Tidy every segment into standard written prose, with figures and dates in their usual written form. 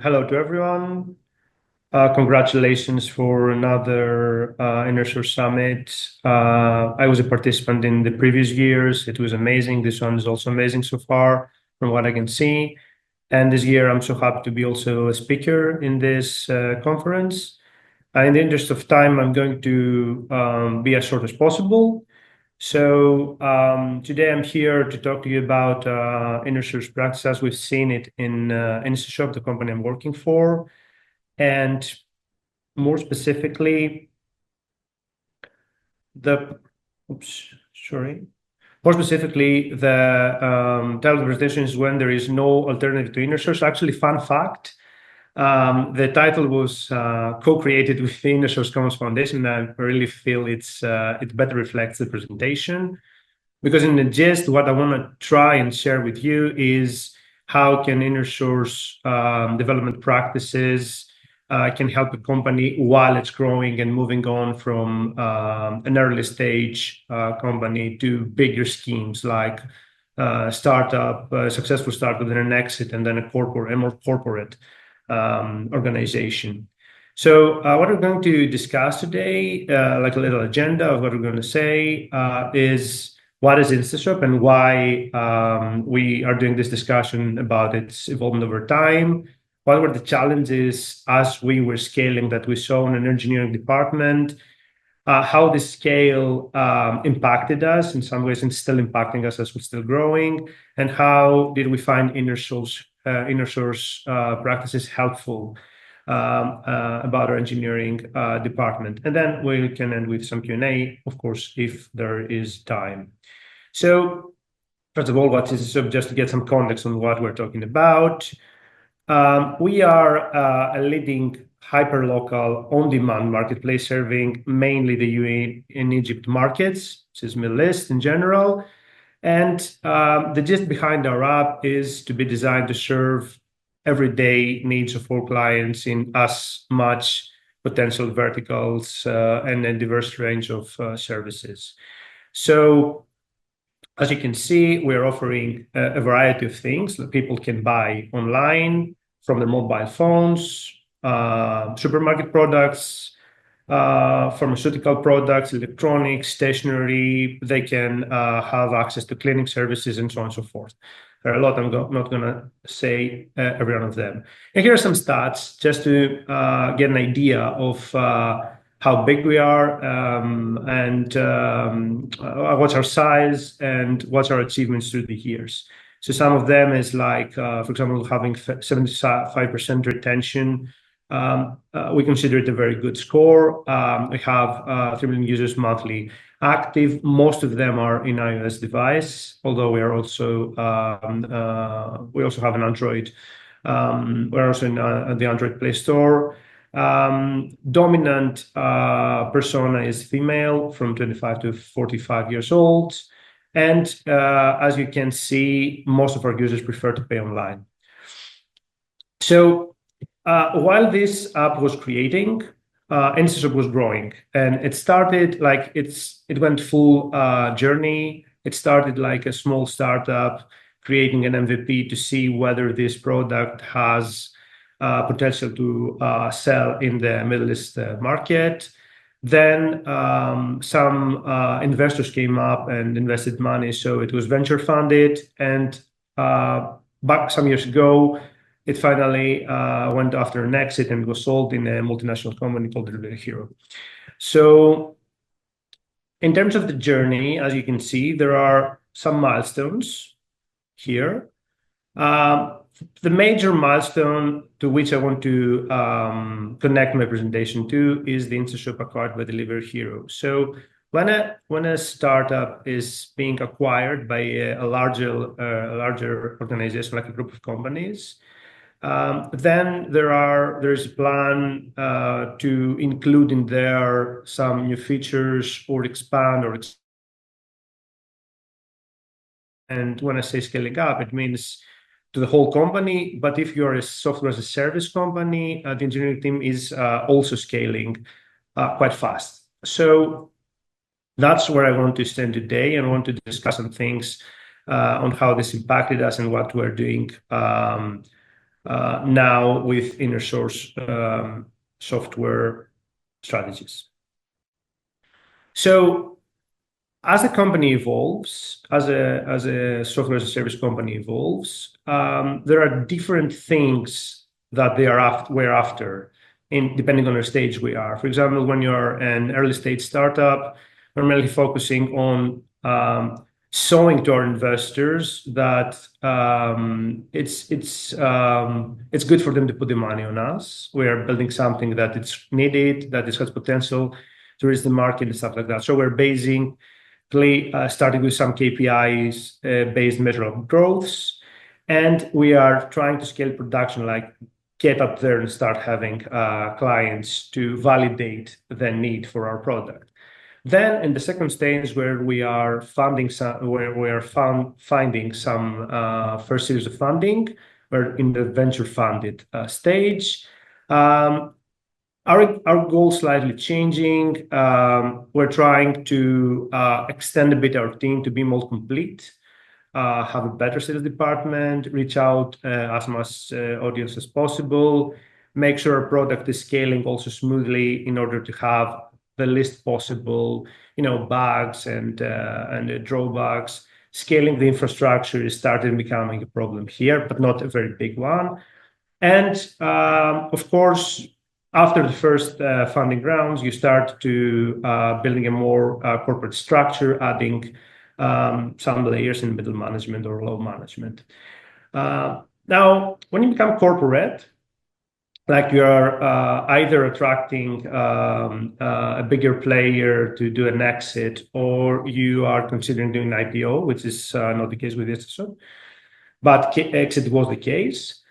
Hello to everyone. Congratulations for another InnerSource Summit. I was a participant in the previous years. It was amazing. This one is also amazing so far, from what I can see. And this year, I'm so happy to be also a speaker in this conference. In the interest of time, I'm going to be as short as possible. So today I'm here to talk to you about InnerSource practice as we've seen it in InstaShop, the company I'm working for, and more specifically, the oops, sorry. More specifically, the title of the presentation is When There Is No Alternative to InnerSource. Actually, fun fact. The title was co-created with the InnerSource Commons Foundation. I really feel it better reflects the presentation. Because in the gist, what I want to try and share with you is how can InnerSource development practices can help a company while it's growing and moving on from an early stage company to bigger schemes like startup, successful startup, then an exit, and then a more corporate organization. So what we're going to discuss today, like a little agenda of what we're going to say, is what is InstaShop and why we are doing this discussion about its evolvement over time. What were the challenges as we were scaling that we saw in an engineering department? How the scale impacted us in some ways and still impacting us as we're still growing, and how did we find InnerSource practices helpful about our engineering department. And then we can end with some Q&A, of course, if there is time. So first of all, what is InnerSource? Just to get some context on what we're talking about. We are a leading hyperlocal on-demand marketplace serving mainly the UAE and Egypt markets, which is Middle East in general. And the gist behind our app is to be designed to serve everyday needs of all clients in as much potential verticals and a diverse range of services. So as you can see, we're offering a variety of things that people can buy online from their mobile phones, supermarket products, pharmaceutical products, electronics, stationery. They can have access to cleaning services and so on and so forth. There are a lot. I'm not going to say every one of them. And here are some stats just to get an idea of how big we are and what's our size and what's our achievements through the years. So some of them is like, for example, having 75% retention. We consider it a very good score. We have 3 million users monthly active. Most of them are in iOS device, although we also have an Android. We're also in the Android Play Store. Dominant persona is female from 25 to 45 years old. And as you can see, most of our users prefer to pay online. So while this app was creating, InstaShop was growing, and it started like it went full journey. It started like a small startup, creating an MVP to see whether this product has potential to sell in the Middle East market. Then some investors came up and invested money, so it was venture funded. And back some years ago, it finally went after an exit and was sold in a multinational company called Delivery Hero. So in terms of the journey, as you can see, there are some milestones here. The major milestone to which I want to connect my presentation to is the InstaShop acquired by Delivery Hero. So when a startup is being acquired by a larger organization, like a group of companies, then there's a plan to include in there some new features or expand and when I say scaling up, it means to the whole company. But if you're a software as a service company, the engineering team is also scaling quite fast. So that's where I want to stand today, and I want to discuss some things on how this impacted us and what we're doing now with InnerSource software strategies. So as the company evolves, as a software as a service company evolves, there are different things that we're after, depending on the stage we are. For example, when you're an early stage startup, we're mainly focusing on showing to our investors that it's good for them to put the money on us. We are building something that it's needed, that it has potential to reach the market and stuff like that. So we're starting with some KPIs based measure of growths, and we are trying to scale production, like get up there and start having clients to validate the need for our product. Then in the second stage, where we are finding some first series of funding, we're in the venture funded stage. Our goal slightly changing. We're trying to extend a bit our team to be more complete, have a better sales department, reach out as much audience as possible, make sure our product is scaling also smoothly in order to have the least possible, bugs and drawbacks. Scaling the infrastructure is starting becoming a problem here, but not a very big one. And of course, after the first funding rounds, you start to building a more corporate structure, adding some layers in middle management or low management. Now, when you become corporate, like you are either attracting a bigger player to do an exit, or you are considering doing an IPO, which is not the case with InstaShop, but exit was the case.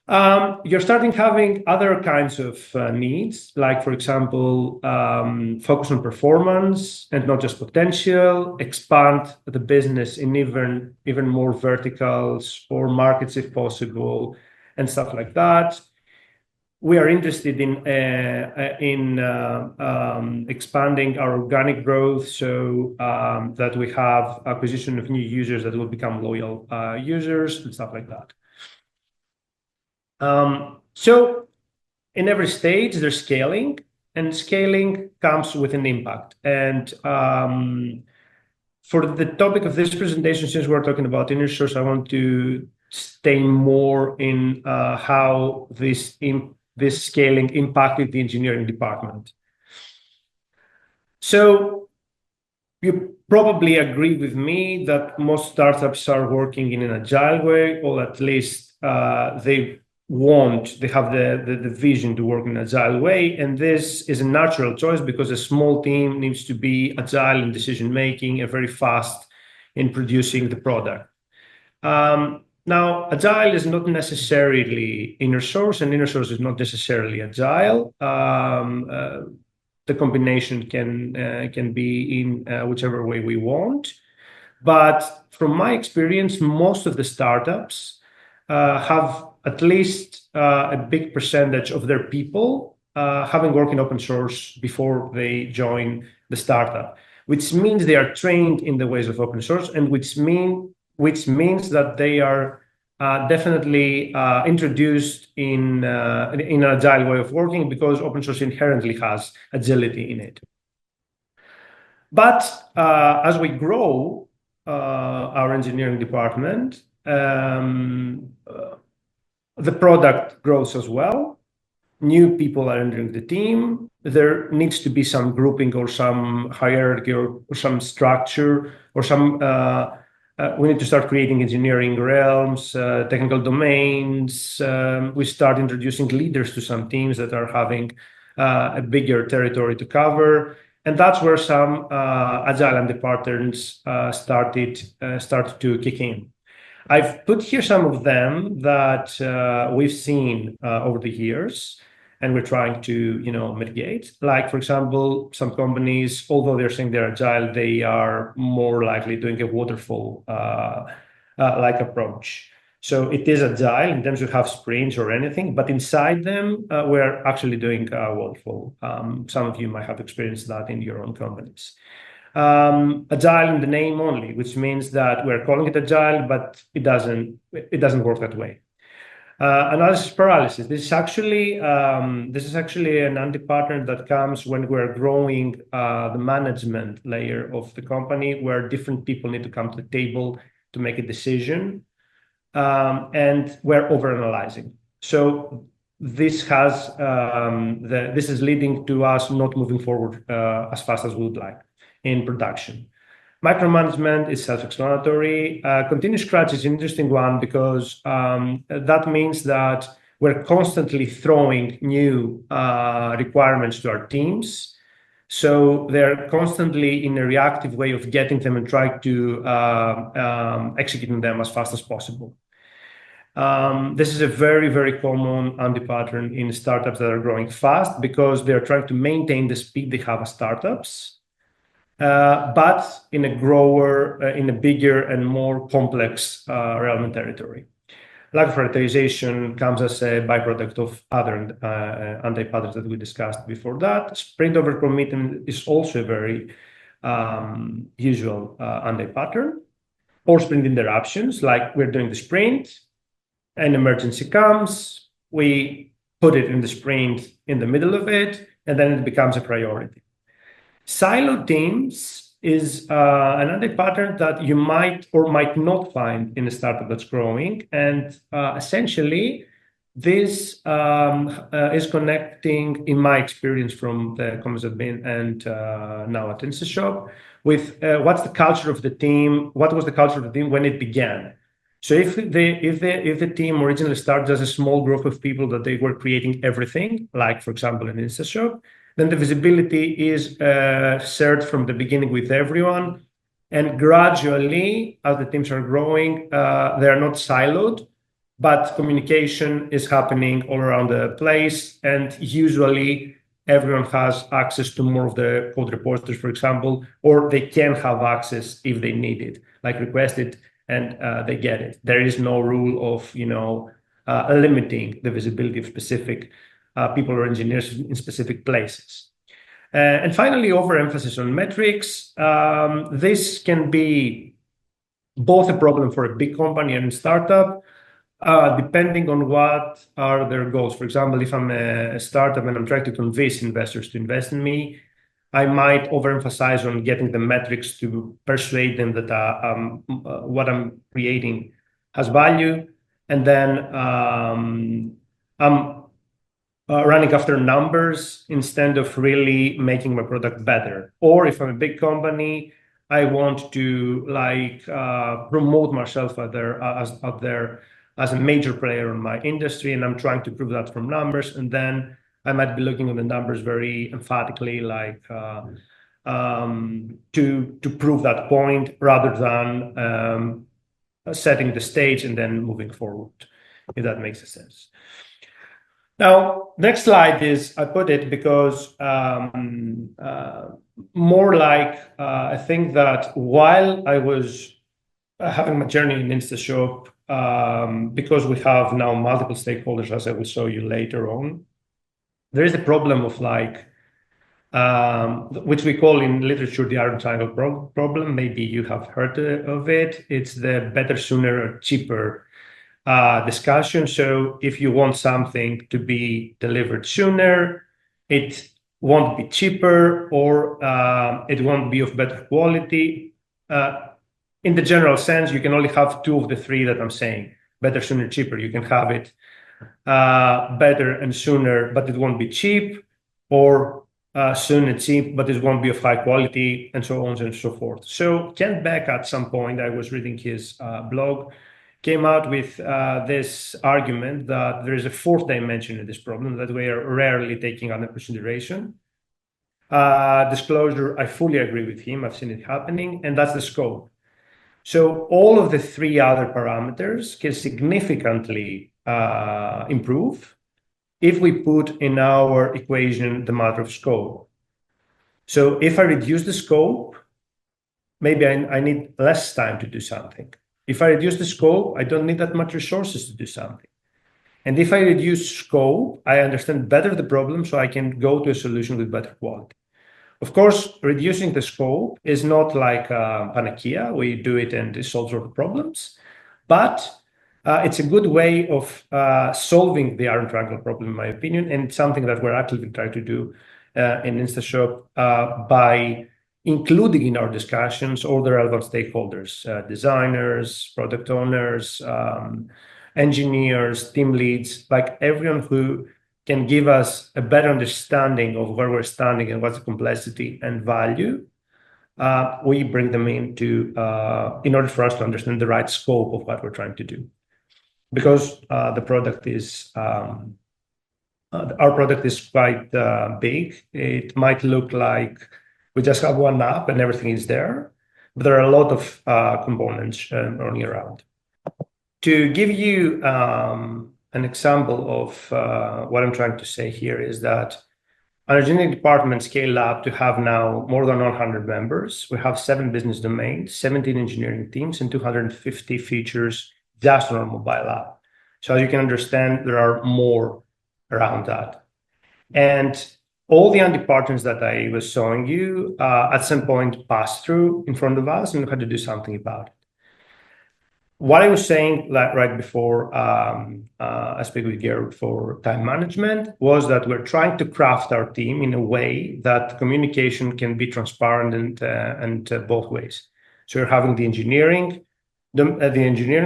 You're starting having other kinds of needs, like, for example, focus on performance and not just potential, expand the business in even more verticals or markets if possible, and stuff like that. We are interested in expanding our organic growth so that we have acquisition of new users that will become loyal users and stuff like that. So in every stage, there's scaling, and scaling comes with an impact. And for the topic of this presentation, since we're talking about InnerSource, I want to stay more in how this scaling impacted the engineering department. So you probably agree with me that most startups are working in an agile way, or at least they have the vision to work in an agile way. And this is a natural choice because a small team needs to be agile in decision making and very fast in producing the product. Now, agile is not necessarily InnerSource, and InnerSource is not necessarily agile. The combination can be in whichever way we want. But from my experience, most of the startups have at least a big percentage of their people having worked in open source before they join the startup, which means they are trained in the ways of open source, and which means that they are definitely introduced in an agile way of working, because open source inherently has agility in it. But as we grow our engineering department, the product grows as well. New people are entering the team. There needs to be some grouping or some hierarchy or some structure or some. We need to start creating engineering realms, technical domains. We start introducing leaders to some teams that are having a bigger territory to cover. And that's where some agile and the patterns started to kick in. I've put here some of them that we've seen over the years, and we're trying to, mitigate. Like, for example, some companies, although they're saying they're agile, they are more likely doing a waterfall like approach. So it is agile in terms of have sprints or anything, but inside them, we're actually doing waterfall. Some of you might have experienced that in your own companies. Agile in the name only, which means that we're calling it agile, but it doesn't work that way. Analysis paralysis. This is actually an anti-pattern that comes when we're growing the management layer of the company, where different people need to come to the table to make a decision, and we're overanalyzing. So this is leading to us not moving forward as fast as we would like in production. Micromanagement is self-explanatory. Continuous scratch is an interesting one because that means that we're constantly throwing new requirements to our teams. So they're constantly in a reactive way of getting them and trying to executing them as fast as possible. This is a very, very common anti-pattern in startups that are growing fast because they're trying to maintain the speed they have as startups. But in a bigger and more complex realm and territory. Lack of prioritization comes as a byproduct of other anti-patterns that we discussed before that. Sprint overcommitment is also a very usual anti-pattern. Or sprint interruptions, like we're doing the sprint, an emergency comes, we put it in the sprint in the middle of it, and then it becomes a priority. Silo teams is an anti-pattern that you might or might not find in a startup that's growing. And essentially, this is connecting, in my experience from the companies I've been and now at InstaShop, with what's the culture of the team, what was the culture of the team when it began. So if the team originally started as a small group of people that they were creating everything, like, for example, in InstaShop, then the visibility is shared from the beginning with everyone. And gradually, as the teams are growing, they are not siloed, but communication is happening all around the place. And usually, everyone has access to more of the code repositories, for example, or they can have access if they need it, like request it, and they get it. There is no rule of, limiting the visibility of specific people or engineers in specific places. And finally, overemphasis on metrics. This can be both a problem for a big company and a startup, depending on what are their goals. For example, if I'm a startup and I'm trying to convince investors to invest in me, I might overemphasize on getting the metrics to persuade them that what I'm creating has value. And then I'm running after numbers instead of really making my product better. Or if I'm a big company, I want to promote myself out there as a major player in my industry, and I'm trying to prove that from numbers. And then I might be looking at the numbers very emphatically, to prove that point rather than setting the stage and then moving forward, if that makes sense. Now, next slide is, I put it because more like I think that while I was having my journey in InstaShop, because we have now multiple stakeholders, as I will show you later on, there is a problem of which we call in literature the iron triangle problem. Maybe you have heard of it. It's the better, sooner, or cheaper discussion. So if you want something to be delivered sooner, it won't be cheaper, or it won't be of better quality. In the general sense, you can only have two of the three that I'm saying: better, sooner, cheaper. You can have it better and sooner, but it won't be cheap, or soon and cheap, but it won't be of high quality, and so on and so forth. So Ken Beck, at some point, I was reading his blog, came out with this argument that there is a fourth dimension in this problem that we are rarely taking under consideration. Disclosure, I fully agree with him. I've seen it happening, and that's the scope. So all of the three other parameters can significantly improve if we put in our equation the matter of scope. So if I reduce the scope, maybe I need less time to do something. If I reduce the scope, I don't need that much resources to do something. And if I reduce scope, I understand better the problem, so I can go to a solution with better quality. Of course, reducing the scope is not like a panacea. We do it and it solves all the problems. But It's a good way of solving the iron triangle problem, in my opinion, and something that we're actively trying to do in InstaShop by including in our discussions all the relevant stakeholders, designers, product owners, engineers, team leads, like everyone who can give us a better understanding of where we're standing and what's the complexity and value. We bring them in order for us to understand the right scope of what we're trying to do. Because the product is our product is quite big. It might look like we just have one app and everything is there, but there are a lot of components running around. To give you an example of what I'm trying to say here is that our engineering department scaled up to have now more than 100 members. We have 7 business domains, 17 engineering teams, and 250 features just on our mobile app. So as you can understand, there are more around that. And all the departments that I was showing you at some point passed through in front of us and we had to do something about it. What I was saying right before I speak with Gerald for time management was that we're trying to craft our team in a way that communication can be transparent and both ways. So you're having the engineering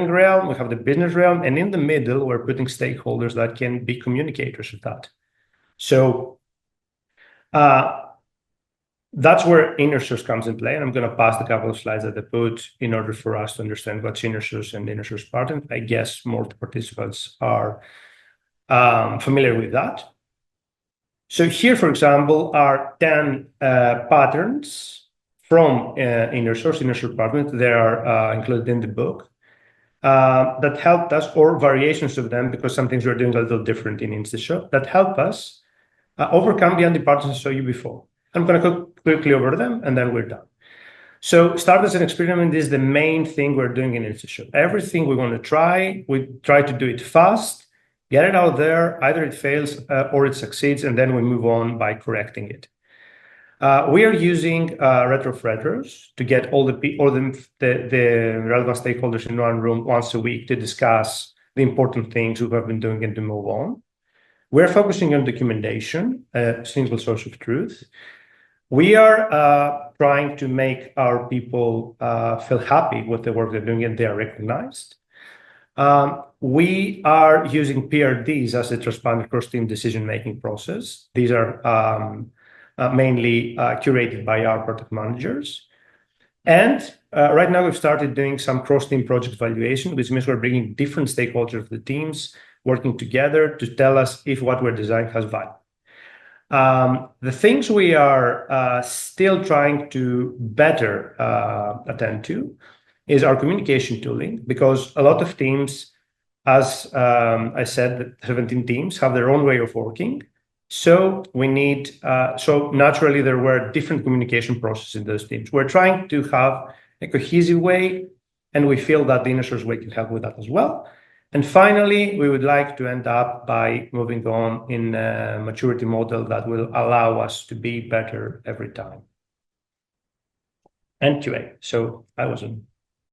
realm, we have the business realm, and in the middle, we're putting stakeholders that can be communicators of that. So that's where InnerSource comes in play. And I'm going to pass the couple of slides that I put in order for us to understand what's InnerSource and InnerSource pattern. I guess more participants are familiar with that. So here, for example, are 10 patterns from InnerSource pattern. They are included in the book that helped us, or variations of them, because some things we're doing a little different in InstaShop, that help us overcome the patterns I showed you before. I'm going to go quickly over them, and then we're done. So start as an experiment is the main thing we're doing in InstaShop. Everything we want to try, we try to do it fast, get it out there, either it fails or it succeeds, and then we move on by correcting it. We are using retros to get all the relevant stakeholders in one room once a week to discuss the important things we have been doing and to move on. We're focusing on documentation, a single source of truth. We are trying to make our people feel happy with the work they're doing and they are recognized. We are using PRDs as a transparent cross-team decision-making process. These are mainly curated by our product managers. And right now we've started doing some cross-team project evaluation, which means we're bringing different stakeholders of the teams working together to tell us if what we're designing has value. The things we are still trying to better attend to is our communication tooling, because a lot of teams, as I said, 17 teams have their own way of working. So we need, so naturally there were different communication processes in those teams. We're trying to have a cohesive way, and we feel that the InnerSource way can help with that as well. And finally, we would like to end up by moving on in a maturity model that will allow us to be better every time. And QA. So I was on